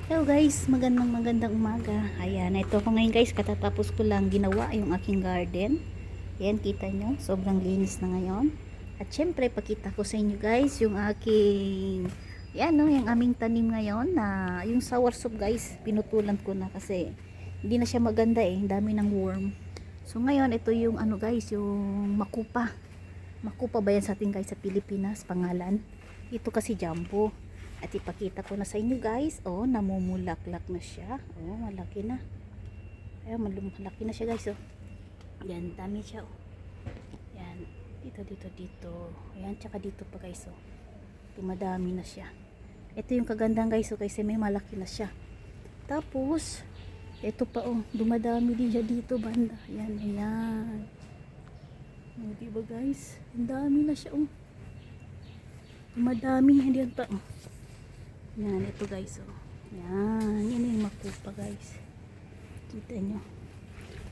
Hello guys, magandang umaga. Ayan, ito ko ngayon guys, katatapos ko lang ginawa yung aking garden. Ayan, kita nyo, sobrang linis na ngayon. At syempre, pakita ko sa inyo guys yung aking, yan no, yung aming tanim ngayon na yung soursop guys, pinutulan ko na kasi hindi na siya maganda eh, dami ng worm. So ngayon, ito yung ano guys, yung makupa. Makupa ba yan sa atin guys sa Pilipinas, pangalan? Ito kasi jumbo. At ipakita ko na sa inyo guys. Oh, namumulaklak na siya. Oh, malaki na. Ayun, malaki na siya guys. Oh. Yan, dami siya. Oh. Yan. Dito. Ayan, tsaka dito pa guys. Oh. Dumadami na siya. Ito yung kagandang guys. Oh, kasi may malaki na siya. Tapos, ito pa oh. Dumadami din siya dito banda. Ayan. Oh, diba guys? Ang dami na siya oh. Dumadami. Ayan pa oh. Yan, ito guys, oh. Yan yung makupa guys. Kita nyo.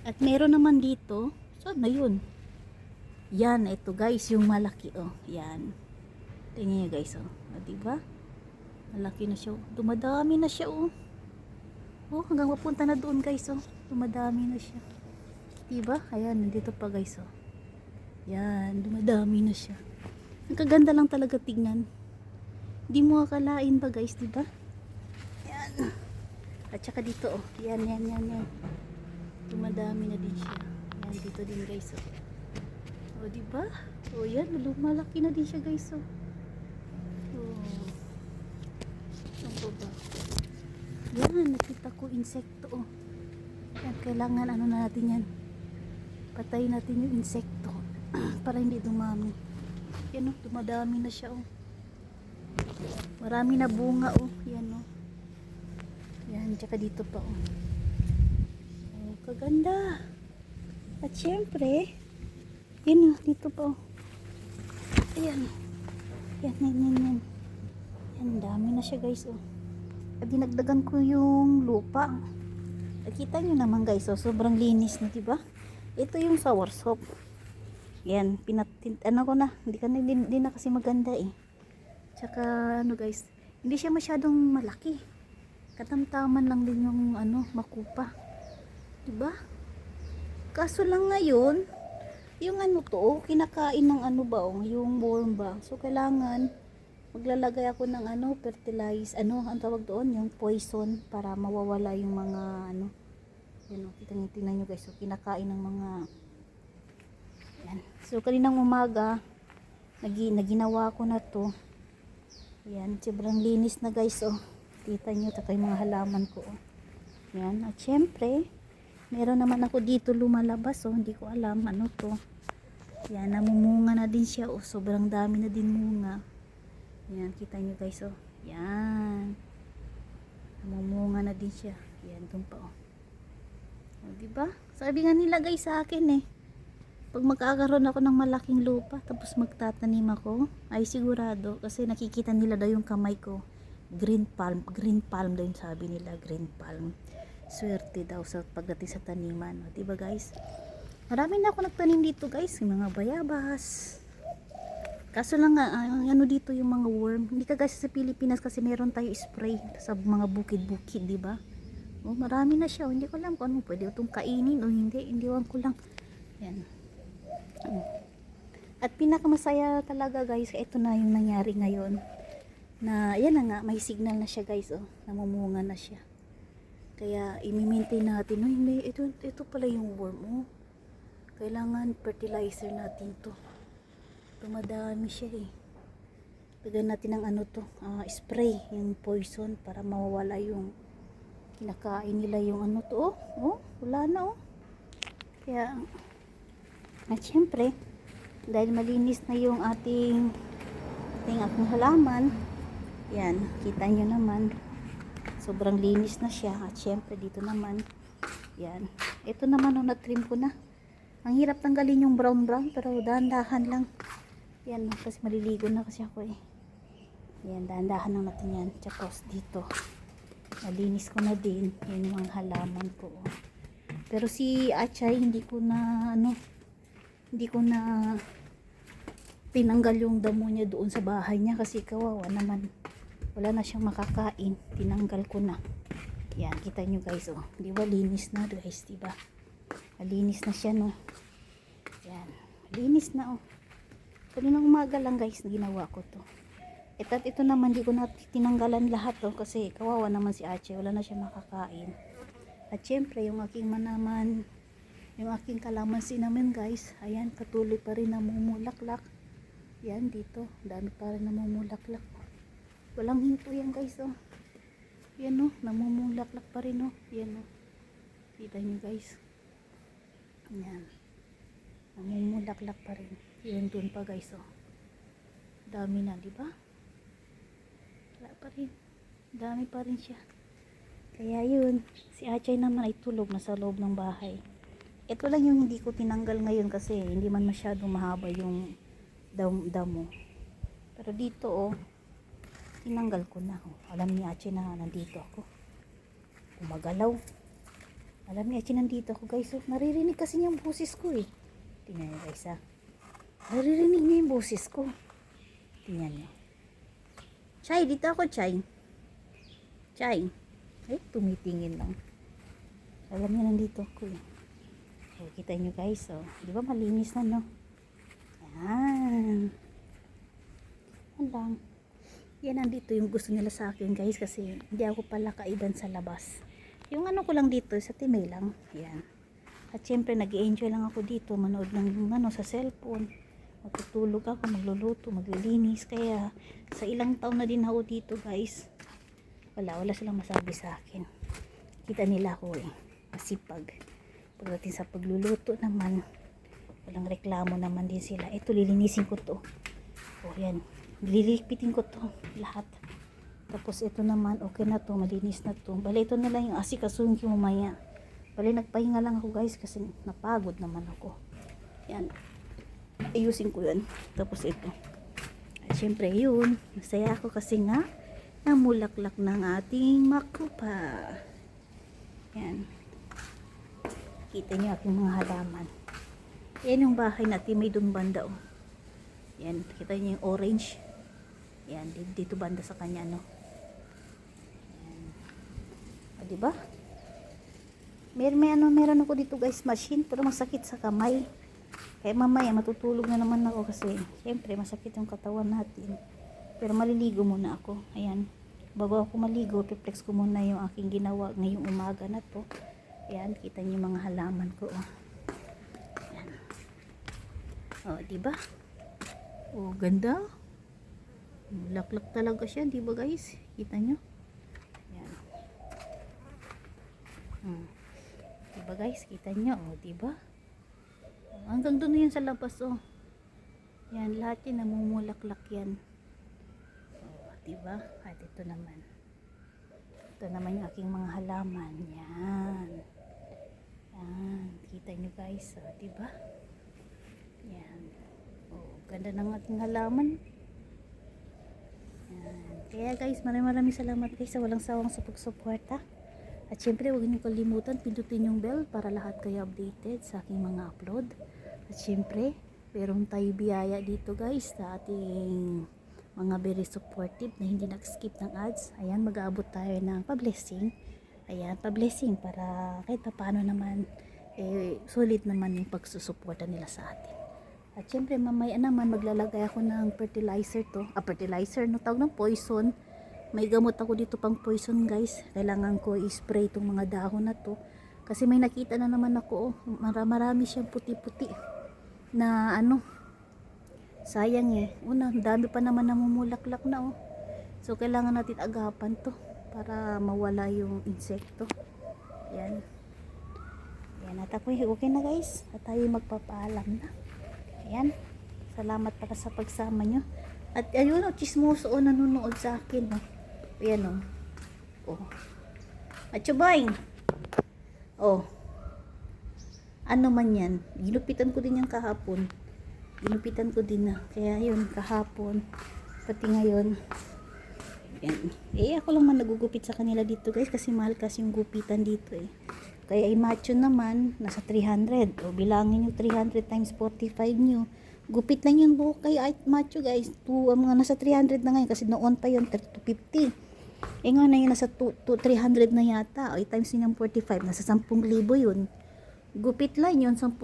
At meron naman dito, saan na yun? Yan, ito guys, yung malaki, oh. Yan. Tingnan nyo guys, oh. O, diba? Malaki na siya, oh. Dumadami na siya, oh. Oh, hanggang mapunta na doon guys, oh. Dumadami na siya. Diba? Ayan, nandito pa guys, oh. Yan, dumadami na siya. Ang kaganda lang talaga tignan. Di mo akalain ba guys, di ba? Yan. At saka dito oh. Yan. Dumadami na din siya. Yan dito din guys oh. Oh, di ba? Oh, yan, lumalaki na din siya guys oh. Oh. Ano ba? Yan, nakita ko insekto oh. Yan, kailangan ano na natin yan. Patayin natin yung insekto para hindi dumami. Yan oh, dumadami na siya oh. Marami na bunga oh. Yan oh. Yan, tsaka dito pa oh. Oh, kaganda. At syempre, yan oh, dito pa oh. Ayan. Yan. Yan, dami na siya guys oh. At dinagdagan ko yung lupa. Nakita nyo naman guys oh, sobrang linis na diba? Ito yung soursop. Yan, ano ko na, hindi na kasi maganda eh. Tsaka ano guys, hindi siya masyadong malaki. Katamtaman lang din yung ano, makupa. Diba? Kaso lang ngayon, yung ano to, kinakain ng ano ba, yung worm ba. So kailangan maglalagay ako ng ano, fertilize, ano, ang tawag doon, yung poison para mawawala yung mga ano. Yan o, tingnan nyo guys, so kinakain ng mga yan. So kaninang umaga, naginawa ko na to. Yan, sobrang linis na guys oh. Kita nyo, taka yung mga halaman ko oh. Yan, at syempre meron naman ako dito lumalabas oh. Hindi ko alam ano to. Yan, namumunga na din siya oh. Sobrang dami na din munga. Yan, kita nyo guys oh. Yan, namumunga na din siya. Yan, dun pa oh. O, diba? Sabi nga nila guys sa akin eh, pag magkakaroon ako ng malaking lupa tapos magtatanim ako, ay sigurado kasi nakikita nila daw yung kamay ko, green palm daw yung sabi nila, green palm. Swerte daw sa pagdating sa taniman, o, diba guys? Marami na ako nagtanim dito guys, yung mga bayabas. Kaso lang nga, ano dito yung mga worm. Hindi ka guys sa Pilipinas kasi meron tayo spray sa mga bukid-bukid, diba? O, marami na siya, hindi ko alam kung ano pwede itong kainin o hindi ko lang. Yan. At pinakamasaya talaga guys, ito na yung nangyari ngayon na yan na nga, may signal na siya guys oh, namumunga na siya. Kaya i-maintain natin oh, hindi, ito pala yung worm oh. Kailangan fertilizer natin to. Dumadami siya eh. Lagyan natin ng ano to, spray, yung poison para mawawala yung kinakain nila yung ano to oh, wala na oh. Kaya at syempre, dahil malinis na yung ating halaman, yan, kita nyo naman, sobrang linis na siya. At syempre, dito naman, yan, ito naman, na-trim ko na. Ang hirap tanggalin yung brown, pero dahan-dahan lang. Yan, kasi maliligo na kasi ako eh. Yan, dahan-dahan lang natin yan. Tapos dito, malinis ko na din, yan yung mga halaman ko. Pero si Achay, hindi ko na tinanggal yung damo niya doon sa bahay niya kasi kawawa naman, wala na siyang makakain. Tinanggal ko na. Yan, kita nyo guys, oh. Di ba linis na guys, di ba? Malinis na siya, no? Yan, malinis na, oh. Kaninang umaga lang guys, ginawa ko to. At ito naman, di ko na tinanggalan lahat, oh. Kasi kawawa naman si Ache, wala na siya makakain. At syempre, yung aking manaman, yung aking kalamansi naman guys, ayan, patuloy pa rin namumulaklak. Yan, dito, dami pa rin namumulaklak. Walang hinto yan guys, oh. Yan, oh, namumulaklak pa rin, oh. Yan, oh. Kita nyo guys. Yan. Namumulaklak pa rin. Yun, dun pa guys, oh. Dami na, di ba? Wala pa rin. Dami pa rin siya. Kaya yun, si Achay naman ay tulog na sa loob ng bahay. Ito lang yung hindi ko tinanggal ngayon kasi hindi man masyadong mahaba yung damo. Pero dito, oh, tinanggal ko na, oh. Alam ni Achay na nandito ako. Gumagalaw. Alam ni Achay nandito ako guys, oh. Naririnig kasi niya yung boses ko, eh. Tingnan niyo guys, ah. Naririnig niya yung boses ko. Tingnan niyo. Chay, dito ako, Chay. Chay. Ay, tumitingin lang. Alam niya nandito ako, eh. So, kita niyo guys, oh. Di ba malinis na, no? Yan. Yan lang. Yan, nandito yung gusto nila sa akin guys, kasi hindi ako pala kaiban sa labas. Yung ano ko lang dito, sa timay lang. Yan. At syempre, nag-i-enjoy lang ako dito, manood ng ano, sa cellphone. Matutulog ako, magluluto, maglilinis. Kaya, sa ilang taon na din ako dito guys, wala silang masabi sa akin. Kita nila ako, eh, masipag. Pagdating sa pagluluto naman, walang reklamo naman din sila. Ito, lilinisin ko to. O yan, lilipitin ko to lahat. Tapos ito naman, okay na to, malinis na to. Bali, ito na lang yung asikasuhin ko mamaya. Bali, nagpahinga lang ako guys kasi napagod naman ako. Yan, ayusin ko yan. Tapos ito, at syempre yun, masaya ako kasi nga namulaklak ng ating makupa. Yan, kita niyo aking mga halaman. Yan yung bahay natin, may dun banda, oh. Yan, kita niyo yung orange. Yan, dito banda sa kanya, no. Yan. O, diba? Meron ako dito guys, machine, pero masakit sa kamay. Kaya mamaya matutulog na naman ako kasi syempre masakit yung katawan natin. Pero maliligo muna ako. Ayan. Bago ako maligo, piplex ko muna yung aking ginawa ngayong umaga na to. Ayan, kita niyo yung mga halaman ko, oh. Ayan. Oh, diba? Oh, ganda. Laklak talaga siya, diba guys? Kita niyo? Ayan. Diba guys? Kita niyo, oh, diba? Hanggang doon yan sa labas, oh. Yan, lahat yan namumulaklak yan. Oh, diba? At ito naman. Ito naman yung aking mga halaman. Yan. Yan. Kita nyo guys, oh, diba? Yan. Oh, ganda ng ating halaman. Yan. Kaya guys, maraming salamat guys sa walang sawang sa pagsuporta. At syempre, huwag niyo kalimutan, pindutin yung bell para lahat kayo updated sa aking mga upload. At syempre, meron tayo biyaya dito guys sa ating mga very supportive na hindi nag-skip ng ads. Ayan, mag-aabot tayo ng pa-blessing. Ayan, pa-blessing para kahit paano naman, solid naman yung pagsusuporta nila sa atin. At syempre, mamaya naman maglalagay ako ng fertilizer to. Fertilizer, no, tawag ng poison. May gamot ako dito pang poison guys. Kailangan ko i-spray itong mga dahon na to. Kasi may nakita na naman ako, oh, marami siyang puti-puti na ano, sayang eh. Una, dami pa naman namumulaklak na, oh. So kailangan natin agapan to para mawala yung insekto. Yan. Yan, at ako okay na guys. At tayo magpapaalam na. Ayan. Salamat para sa pagsama nyo. At ayun, oh, chismoso, oh, nanonood sa akin, oh. Ayan, oh. Oh. At Chubay. Oh. Ano man yan. Ginupitan ko din yan kahapon. Ginupitan ko din na. Kaya yun, kahapon. Pati ngayon. Ayan. Ako lang man nagugupit sa kanila dito guys. Kasi mahal kasi yung gupitan dito eh. Kaya macho naman, nasa 300. O bilangin yung 300 times 45 nyo. Gupit lang yung buhok kay macho guys. Mga nasa 300 na ngayon. Kasi noon pa yun, 250. Eh nga na yun, nasa 300 na yata. O times yun ng 45, nasa 10,000 yun. Gupit lang yun, 10,000.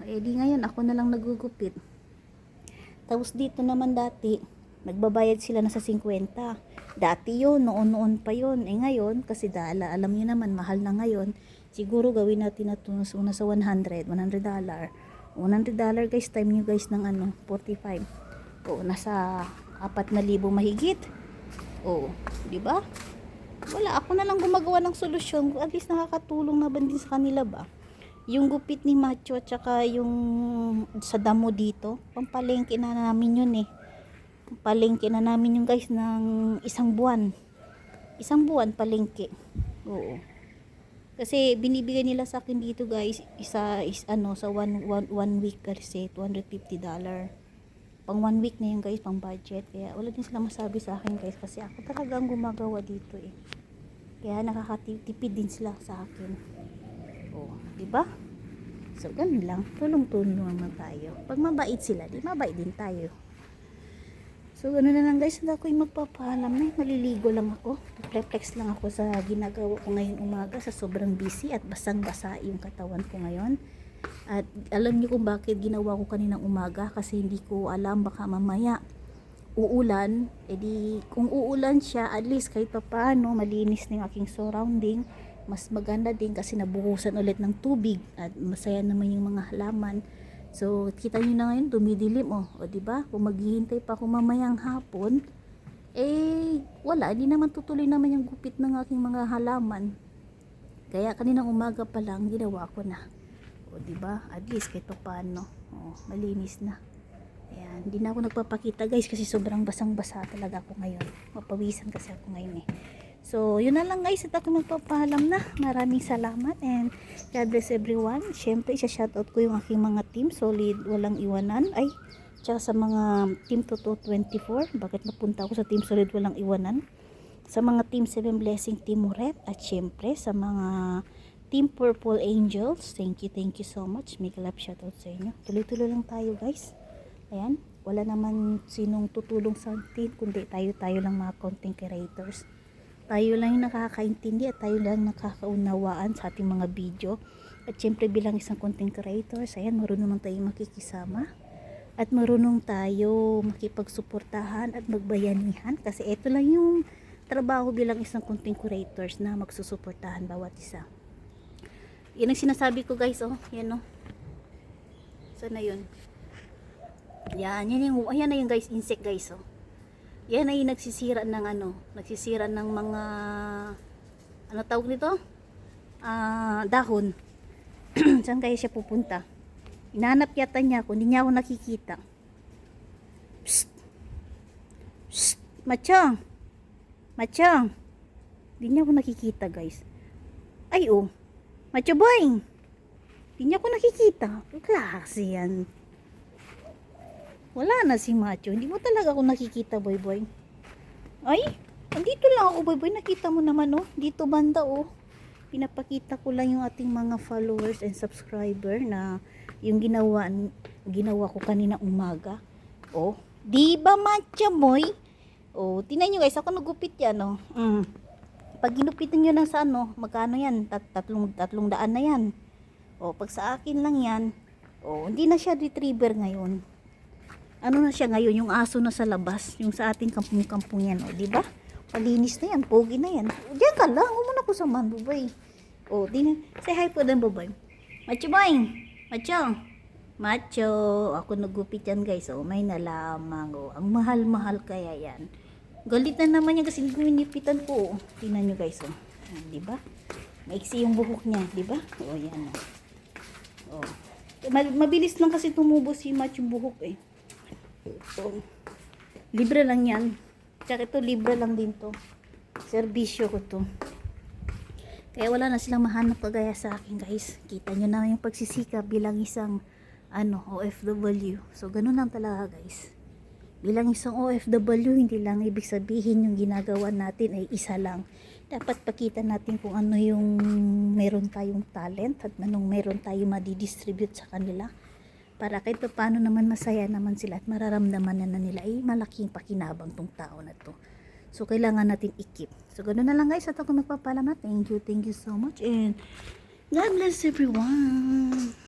Eh di ngayon, ako na lang nagugupit. Tapos dito naman dati, nagbabayad sila na sa 50. Dati yun, noon-noon pa yun. Eh ngayon, kasi alam nyo naman, mahal na ngayon. Siguro gawin natin na ito una sa $100. $100 guys, time nyo guys ng 45. O, nasa 4,000 mahigit. O, di ba? Wala, ako na lang gumagawa ng solusyon. At least nakakatulong na ba din sa kanila ba? Yung gupit ni Macho at saka yung sa damo dito, pampalengke na namin yun eh. Palengke na namin yung guys ng isang buwan. Isang buwan palengke. Oo. Kasi binibigay nila sa akin dito guys, sa one week kasi $250. Pang 1 week na yun guys, pang budget. Kaya wala din sila masabi sa akin guys, kasi ako talagang gumagawa dito eh. Kaya nakakatipid din sila sa akin. Oh, di ba? So ganun lang, tulong-tulong naman tayo. Pag mabait sila, di mabait din tayo. So ganun na lang guys, hindi ako yung magpapaalam na. Maliligo lang ako. Reflex lang ako sa ginagawa ko ngayon umaga sa sobrang busy at basang-basa yung katawan ko ngayon. At alam niyo kung bakit ginawa ko kaninang umaga, kasi hindi ko alam baka mamaya uulan. E di kung uulan siya, at least kahit pa paano malinis na yung aking surrounding. Mas maganda din kasi nabuhusan ulit ng tubig at masaya naman yung mga halaman. So kita niyo na ngayon dumidilim o di ba? Kung maghihintay pa ako mamayang hapon, eh wala, di naman tutuloy naman yung gupit ng aking mga halaman. Kaya kaninang umaga pa lang ginawa ko na. O di ba? At least kahit pa paano, malinis na. Ayan, hindi na ako nagpapakita guys kasi sobrang basang-basa talaga ako ngayon. Mapawisan kasi ako ngayon eh. So, yun na lang guys, at ako magpapaalam na. Maraming salamat and God bless everyone. Siyempre, isa-shoutout ko yung aking mga team, solid, walang iwanan. Ay, tsaka sa mga team Toto 24, bakit napunta ako sa team solid, walang iwanan. Sa mga team 7 Blessing, Team Muret, at siyempre sa mga team Purple Angels, thank you so much. Make love shoutout sa inyo. Tuloy-tuloy lang tayo guys. Ayan, wala naman sinong tutulong sa atin, kundi tayo lang mga content creators. Tayo lang yung nakakaintindi at tayo lang nakakaunawaan sa ating mga video. At syempre bilang isang content creators, ayan, marunong naman tayo makikisama. At marunong tayo makipagsuportahan at magbayanihan. Kasi ito lang yung trabaho bilang isang content creators na magsusuportahan bawat isa. Yan ang sinasabi ko guys, yan Sana yun. Yan na yung guys, insect guys, Yan ay nagsisira ng nagsisira ng mga tawag nito? Dahon. Saan kaya siya pupunta? Hinanap yata niya ako, hindi niya ako nakikita. Psst. Psst. Machang. Hindi niya ako nakikita, guys. Ay, Macho boy. Hindi niya ako nakikita. Klase yan. Wala na si Macho. Hindi mo talaga ako nakikita, boy. Ay, andito lang ako, boy. Nakita mo naman, Dito banda, Pinapakita ko lang yung ating mga followers and subscriber na yung ginawa ko kanina umaga. Di ba, Macho boy? Tingnan nyo guys, ako nagupit yan, Pag ginupitan nyo na sa magkano yan? 300 na yan. Pag sa akin lang yan, hindi na siya retriever ngayon. Ano na siya ngayon, yung aso na sa labas, yung sa ating kampung-kampung yan, di ba? Palinis na yan, pogi na yan. Diyan ka lang, umuna ko sa man, bubay. Say hi po din, bubay. Macho boy, Macho, ako nagupit yan guys, may nalamang, ang mahal-mahal kaya yan. Galit na naman yan kasi gunipitan ko, tingnan nyo guys, di ba? Maiksi yung buhok niya, di ba? Yan, Mabilis lang kasi tumubo si Macho yung buhok, libre lang yan. Tsaka ito libre lang din to. Serbisyo ko to. Kaya wala na silang mahanap kagaya sa akin guys. Kita nyo na yung pagsisikap bilang isang OFW. So ganun lang talaga guys. Bilang isang OFW, hindi lang ibig sabihin yung ginagawa natin ay isa lang. Dapat pakita natin kung ano yung meron tayong talent at anong meron tayong madidistribute sa kanila. Para kahit paano naman masaya naman sila at mararamdaman na nila ay malaking pakinabang tong tao na to. So, kailangan natin i-keep. So, ganoon na lang guys. At ako nagpapalamat. Thank you so much. And God bless everyone.